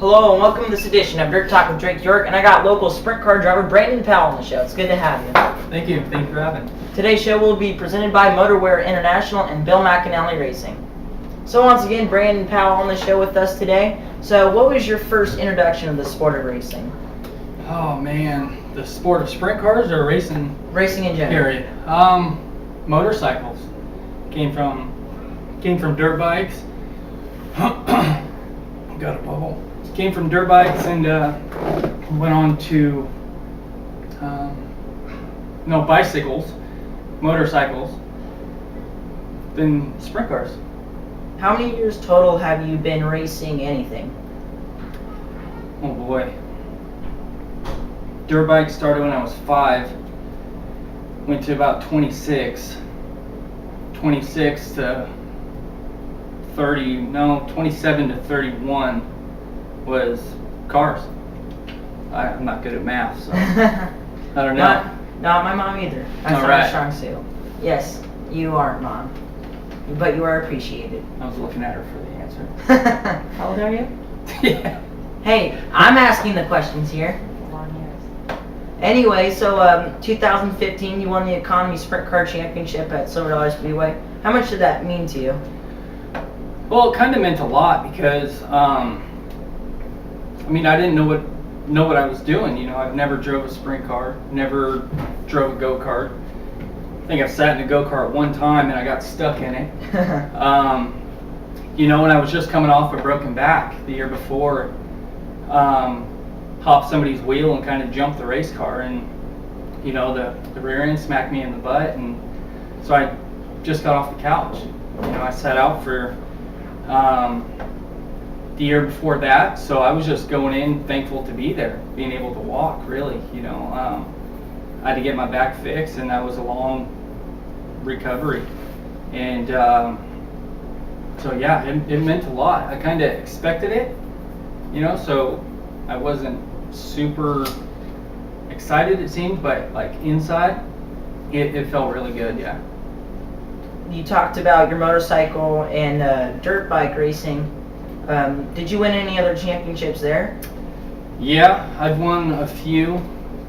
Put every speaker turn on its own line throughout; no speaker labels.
Hello and welcome to this edition of Dirt Talk with Drake York, and I got local sprint car driver Brandon Powell on the show. It's good to have you.
Thank you for having me.
Today's show will be presented by Motorwear International and Bill McAnally Racing. So once again, Brandon Powell on the show with us today. So what was your first introduction of the sport of racing?
Oh man, the sport of sprint cars or racing?
Racing in general.
Period. Motorcycles. Came from dirt bikes. Got a bubble. Came from dirt bikes and went on to bicycles, motorcycles, then sprint cars.
How many years total have you been racing anything?
Oh boy. Dirt bike started when I was 5. Went to about 26 to 27 to 31 was cars. I'm not good at math, so I don't know.
Not my mom either. That's
All
not
right.
a strong suit. Yes, you aren't, Mom. But you are appreciated.
I was looking at her for the answer.
How old are you?
Yeah.
Hey, I'm asking the questions here.
Long years.
Anyway, so 2015, you won the Economy Sprint Car Championship at Silver Dollar Speedway. How much did that mean to you?
Well, it kind of meant a lot because I didn't know what I was doing. You know, I've never drove a sprint car, never drove a go-kart. I think I've sat in a go-kart one time and I got stuck in it. When I was just coming off a broken back the year before, hopped somebody's wheel and kind of jumped the race car, and the rear end smacked me in the butt, and so I just got off the couch. I sat out for the year before that, so I was just going in thankful to be there, being able to walk, really. I had to get my back fixed, and that was a long recovery, and so yeah, it meant a lot. I kind of expected it, so I wasn't super excited, it seemed, but like inside it felt really good. Yeah.
You talked about your motorcycle and dirt bike racing. Did you win any other championships there?
Yeah, I've won a few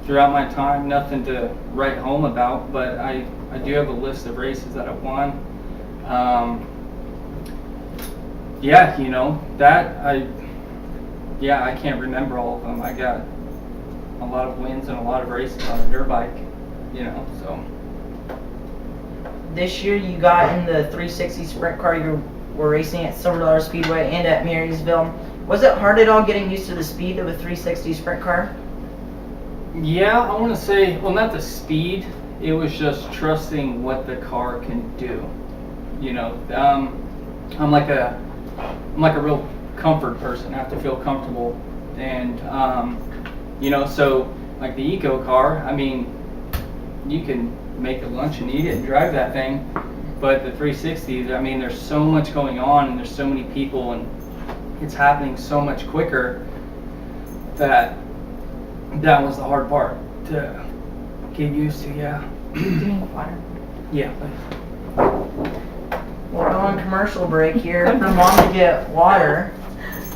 throughout my time. Nothing to write home about, but I do have a list of races that I've won. I can't remember all of them. I got a lot of wins and a lot of races on a dirt bike, so.
This year you got in the 360 sprint car. You were racing at Silver Dollar Speedway and at Marysville. Was it hard at all getting used to the speed of a 360 sprint car?
Yeah, I want to say, well, not the speed. It was just trusting what the car can do. I'm like a real comfort person. I have to feel comfortable, and so like the eco car. You can make a lunch and eat it and drive that thing, but the 360s, there's so much going on and there's so many people and it's happening so much quicker that was the hard part to get used to. Yeah.
Do you need water?
Yeah, please.
We're on commercial break here for Mom to get water.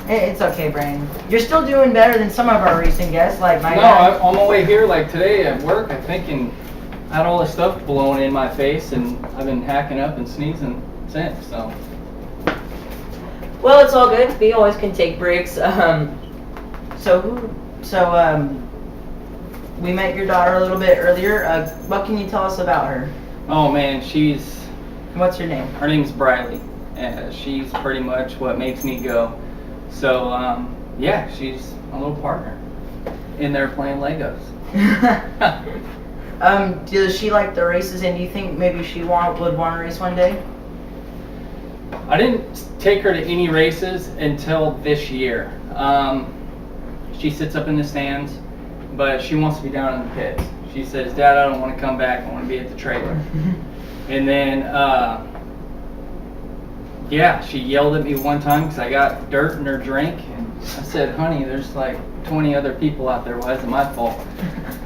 It's okay, Brandon. You're still doing better than some of our recent guests, like my dad.
On my way here, like today at work, I think, and I had all this stuff blowing in my face, and I've been hacking up and sneezing since. So.
Well, it's all good. We always can take breaks. We met your daughter a little bit earlier. What can you tell us about her?
Oh man,
What's her name?
her name's Briley. She's pretty much what makes me go. So she's a little partner in there playing Legos.
Does she like the races, and do you think maybe she would want to race one day?
I didn't take her to any races until this year. She sits up in the stands, but she wants to be down in the pits. She says, "Dad, I don't want to come back. I want to be at the trailer." And then, she yelled at me one time because I got dirt in her drink, and I said, "Honey, there's like 20 other people out there. Why is it my fault?"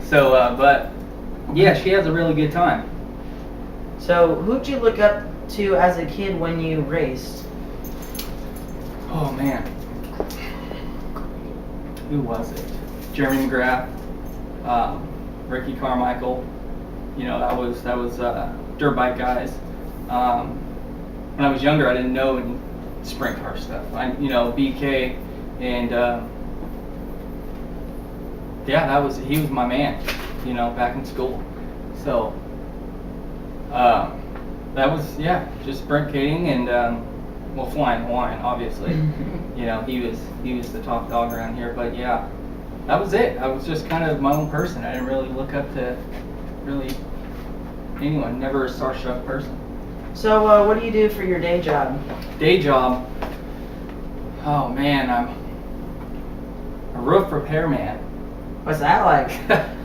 So, she has a really good time.
So, who'd you look up to as a kid when you raced?
Oh man. who was it? Jeremy McGrath, Ricky Carmichael. You know, that was dirt bike guys. When I was younger, I didn't know any sprint car stuff. BK and he was my man. You know, back in school. So that was just sprint skating and flying Hawaiian, obviously. You know, he was the top dog around here. But yeah, that was it. I was just kind of my own person. I didn't really look up to really anyone. Never a starstruck person.
So what do you do for your day job?
Day job. Oh man, I'm a roof repairman.
What's that like?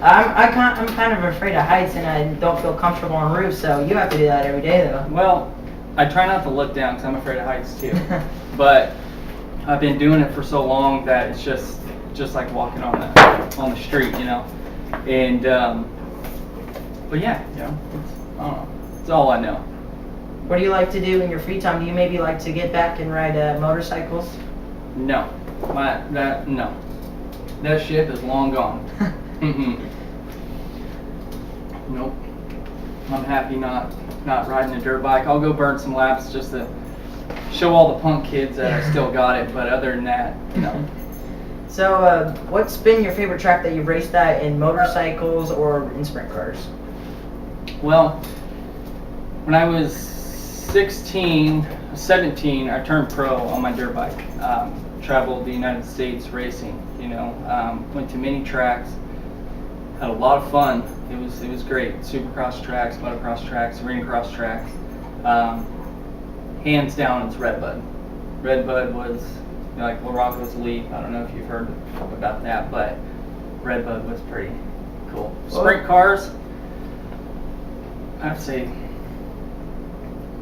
I'm kind of afraid of heights and I don't feel comfortable on roofs, so you have to do that every day though.
Well, I try not to look down because I'm afraid of heights too. But I've been doing it for so long that it's just like walking on the street, you know. And but yeah, you know, I don't know. It's all I know.
What do you like to do in your free time? Do you maybe like to get back and ride motorcycles?
No, no. That ship is long gone. Nope. I'm happy not riding a dirt bike. I'll go burn some laps just to show all the punk kids that I still got it. But other than that, no.
So, what's been your favorite track that you've raced at in motorcycles or in sprint cars?
Well, when I was 17, I turned pro on my dirt bike. Traveled the United States racing, you know, went to many tracks, had a lot of fun. It was great. Supercross tracks, motocross tracks, arena cross tracks. Hands down, it's Redbud. Redbud was, you know, like LaRocco's Leap. I don't know if you've heard about that, but Redbud was pretty cool. Sprint cars, I'd say.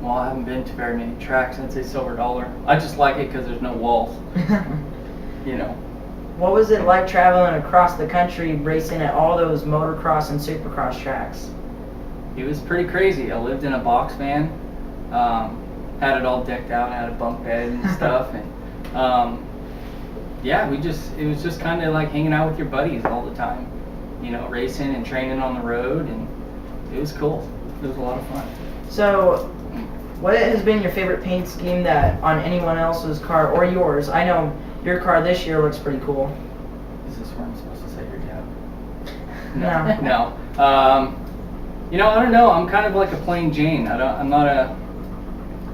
Well, I haven't been to very many tracks. I'd say Silver Dollar. I just like it because there's no walls. You know.
What was it like traveling across the country racing at all those motocross and supercross tracks?
It was pretty crazy. I lived in a box van. Had it all decked out. Had a bunk bed and stuff. And it was just kind of like hanging out with your buddies all the time. You know, racing and training on the road, and it was cool. It was a lot of fun.
So, what has been your favorite paint scheme that on anyone else's car or yours? I know your car this year looks pretty cool.
Is this where I'm supposed to say your dad?
No.
No. You know, I don't know. I'm kind of like a plain Jane. I'm not a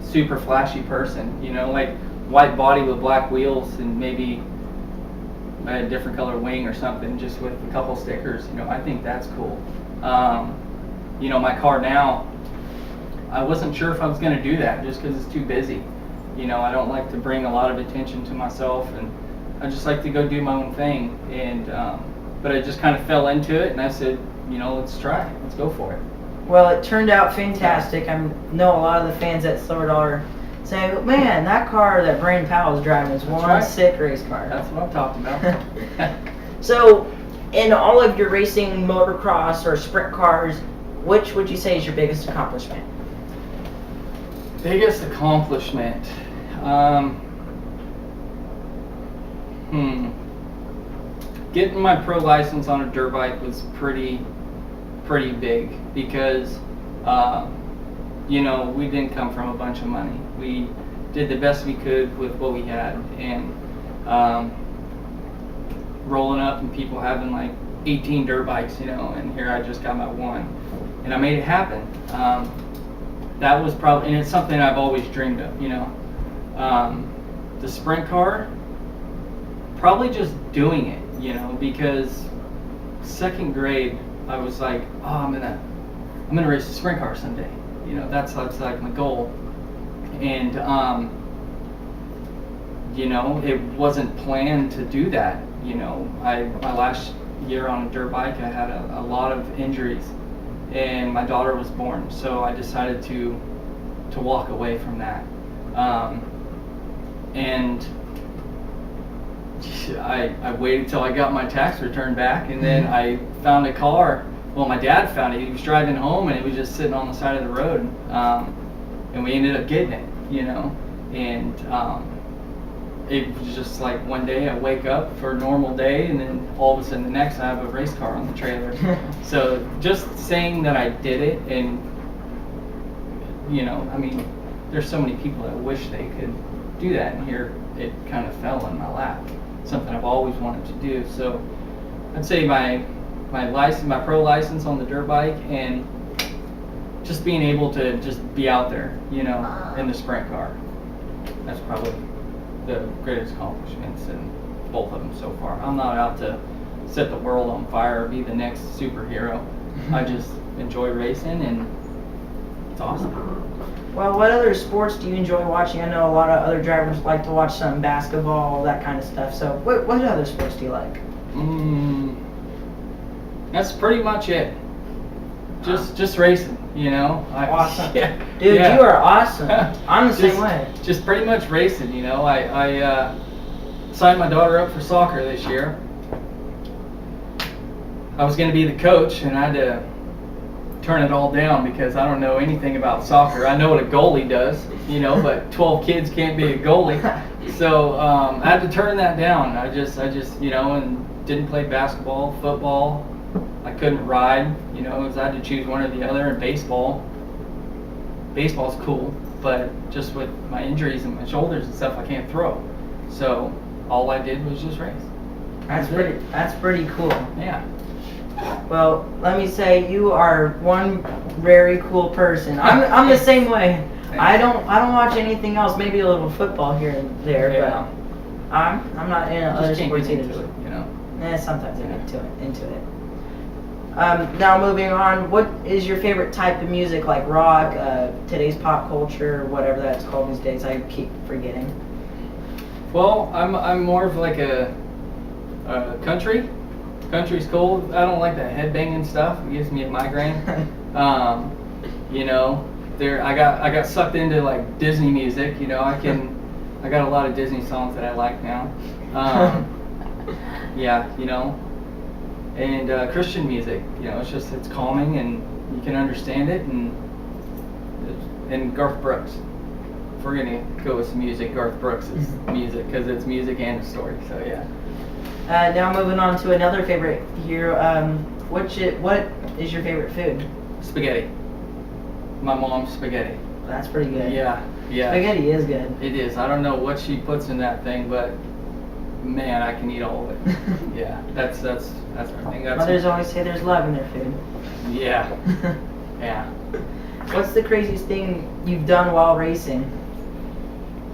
super flashy person. You know, like white body with black wheels and maybe a different color wing or something, just with a couple stickers. You know, I think that's cool. You know, my car now, I wasn't sure if I was going to do that just because it's too busy. You know, I don't like to bring a lot of attention to myself, and I just like to go do my own thing. And but I just kind of fell into it, and I said, you know, let's try it. Let's go for it.
Well, it turned out fantastic. I know a lot of the fans at Silver Dollar say, man, that car that Brandon Powell is driving is one sick race car.
That's what I'm talking about.
So, in all of your racing motocross or sprint cars, which would you say is your biggest accomplishment?
Biggest accomplishment. Getting my pro license on a dirt bike was pretty big because, you know, we didn't come from a bunch of money. We did the best we could with what we had, and rolling up and people having like 18 dirt bikes, you know, and here I just got my one, and I made it happen. That was probably, and it's something I've always dreamed of, you know. The sprint car, probably just doing it, you know, because second grade I was like, oh, I'm gonna race a sprint car someday, you know. That's like my goal, and you know, it wasn't planned to do that, you know. My last year on a dirt bike, I had a lot of injuries, and my daughter was born, so I decided to walk away from that. And I waited till I got my tax return back, and then I found a car. Well, my dad found it. He was driving home, and it was just sitting on the side of the road, and we ended up getting it, you know. And it was just like one day I wake up for a normal day, and then all of a sudden the next I have a race car on the trailer. So just saying that I did it, and I mean, there's so many people that wish they could do that, and here it kind of fell in my lap. Something I've always wanted to do. So I'd say my license, my pro license on the dirt bike, and just being able to just be out there, in the sprint car. That's probably the greatest accomplishments in both of them so far. I'm not out to set the world on fire or be the next superhero. I just enjoy racing, and it's awesome.
Well, what other sports do you enjoy watching? I know a lot of other drivers like to watch some basketball, that kind of stuff. So what other sports do you like?
That's pretty much it. Just racing,
Awesome.
Yeah,
Dude,
yeah.
You are awesome. I'm the same way.
Just pretty much racing, I signed my daughter up for soccer this year. I was going to be the coach, and I had to turn it all down because I don't know anything about soccer. I know what a goalie does, but 12 kids can't be a goalie. So I had to turn that down. I just and didn't play basketball, football. I couldn't ride, because I had to choose one or the other. And baseball's cool, but just with my injuries and my shoulders and stuff, I can't throw. So all I did was just race.
That's pretty cool.
Yeah.
Well, let me say you are one very cool person. I'm the same way. I don't watch anything else. Maybe a little football here and there,
Yeah.
but I'm not in other sports either.
Into it,
Sometimes I get into it. Now moving on, what is your favorite type of music, like rock, today's pop culture, whatever that's called these days? I keep forgetting.
Well, I'm more of like a country. Country's cool. I don't like that headbanging stuff. It gives me a migraine. I got sucked into like Disney music. I got a lot of Disney songs that I like now. And Christian music. It's calming, and you can understand it. And Garth Brooks. If we're gonna go with some music, Garth Brooks is music, because it's music and a story. So yeah.
Now moving on to another favorite here. What is your favorite food?
Spaghetti. My mom's spaghetti.
That's pretty good.
Yeah.
Spaghetti is good.
It is. I don't know what she puts in that thing, but man, I can eat all of it. Yeah, that's everything.
Mothers always say there's love in their food.
Yeah. Yeah.
What's the craziest thing you've done while racing?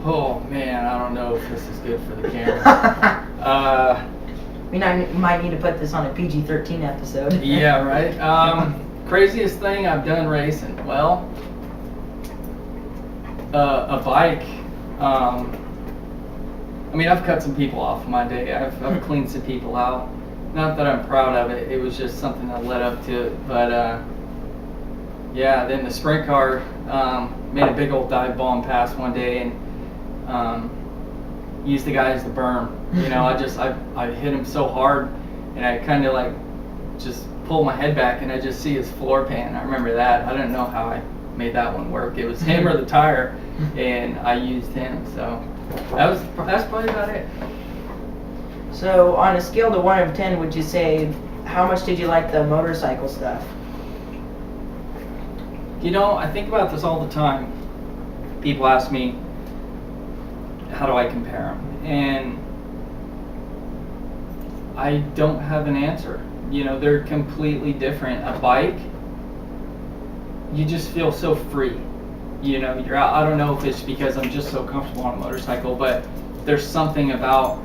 Oh man, I don't know if this is good for the camera.
I might need to put this on a PG-13 episode.
Yeah, right. Craziest thing I've done racing. Well, a bike. I've cut some people off my day. I've cleaned some people out. Not that I'm proud of it. It was just something that led up to it. But then the sprint car made a big old dive bomb pass one day, and used the guy as the berm. I hit him so hard, and I kind of like just pulled my head back, and I just see his floor pan. I remember that. I didn't know how I made that one work. It was him or the tire, and I used him. So that's probably about it.
So on a scale to 1 to 10, would you say how much did you like the motorcycle stuff?
I think about this all the time. People ask me, how do I compare them? And I don't have an answer. They're completely different. A bike, you just feel so free. You're out. I don't know if it's because I'm just so comfortable on a motorcycle, but there's something about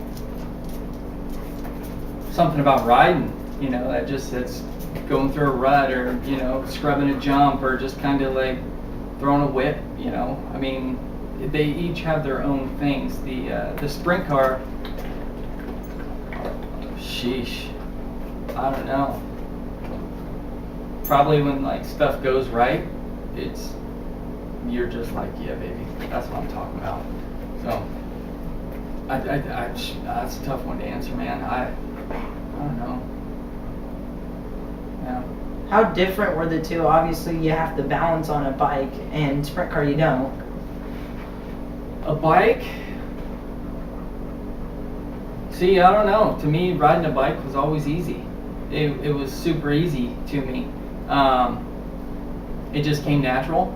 riding. It's going through a rut, or scrubbing a jump, or just kind of like throwing a whip. They each have their own things. The sprint car, sheesh, I don't know. Probably when like stuff goes right, you're just like, yeah, baby, that's what I'm talking about. So that's a tough one to answer, man. I don't know. Yeah.
How different were the two? Obviously, you have to balance on a bike, and sprint car you don't.
A bike, See, I don't know. To me, riding a bike was always easy. It was super easy to me. It just came natural.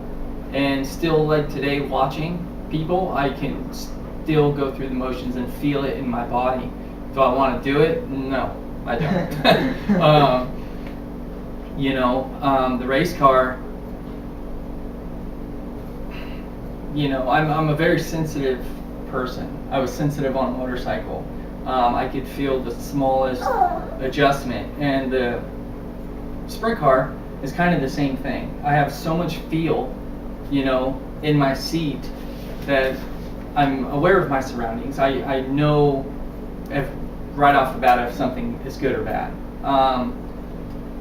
And still, like today, watching people, I can still go through the motions and feel it in my body. Do I want to do it? No, I don't. The race car, I'm a very sensitive person. I was sensitive on a motorcycle. I could feel the smallest adjustment, and the sprint car is kind of the same thing. I have so much feel, in my seat that I'm aware of my surroundings. I know right off the bat if something is good or bad.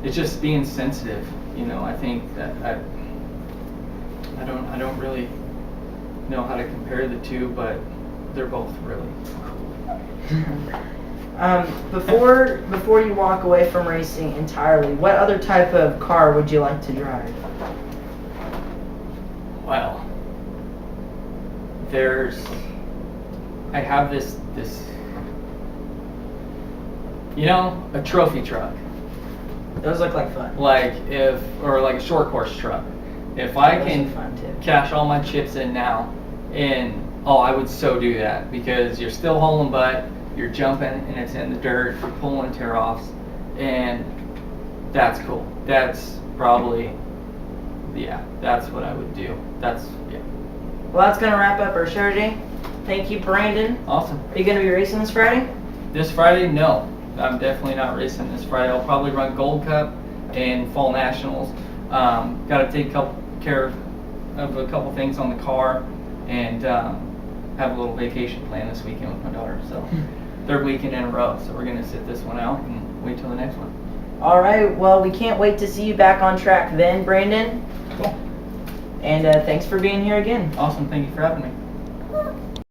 It's just being sensitive, I think that I don't really know how to compare the two, but they're both really cool.
Before you walk away from racing entirely, what other type of car would you like to drive?
Well, I have this a trophy truck.
Those look like fun.
Like a short course truck. If I
Those
can
are fun too.
cash all my chips in now, I would so do that, because you're still hauling butt, you're jumping and it's in the dirt, you're pulling tear-offs, and that's cool. That's probably, that's what I would do.
Well, that's gonna wrap up our show today. Thank you, Brandon.
Awesome.
Are you gonna be racing this Friday?
This Friday, no. I'm definitely not racing this Friday. I'll probably run Gold Cup and Fall Nationals. Got to take care of a couple things on the car, and have a little vacation plan this weekend with my daughter. So third weekend in a row. So we're gonna sit this one out and wait till the next one.
All right. Well, we can't wait to see you back on track then, Brandon.
Cool.
And thanks for being here again.
Awesome. Thank you for having me.